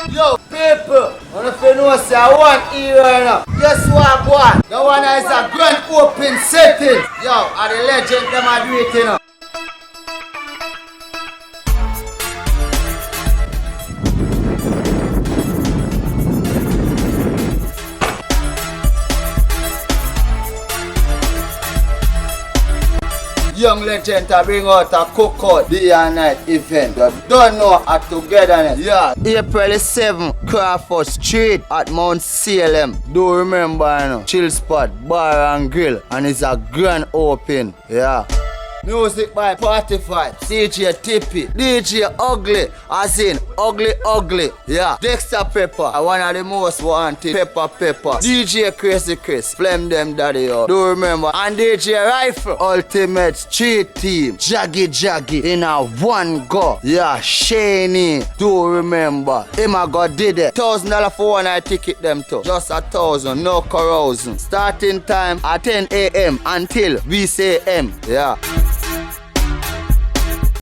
Yo, people, I don't know say I want here right now. Guess what, boy? The one is a grand open setting. Yo, are the legend them are doing it, you know. Young legend to bring out a cookout day and night event. You don't know a togetherness. Yeah. April 7th, Crawford Street at Mount Salem. Do remember, you know, chill spot, bar and grill. And it's a grand open. Yeah. Music by Party Fight, DJ Tippy, DJ Ugly, as in ugly, yeah. Dexter Pepper, one of the most wanted, Pepper, DJ Crazy Chris, Flem them daddy yo. Do remember, and DJ Rifle, Ultimate Street Team, Jaggy, in a one go, yeah, Shaney, do remember, him a go did it, $1,000 for one night ticket them too, just 1,000, no carousing, starting time at 10 a.m. until we say M, yeah.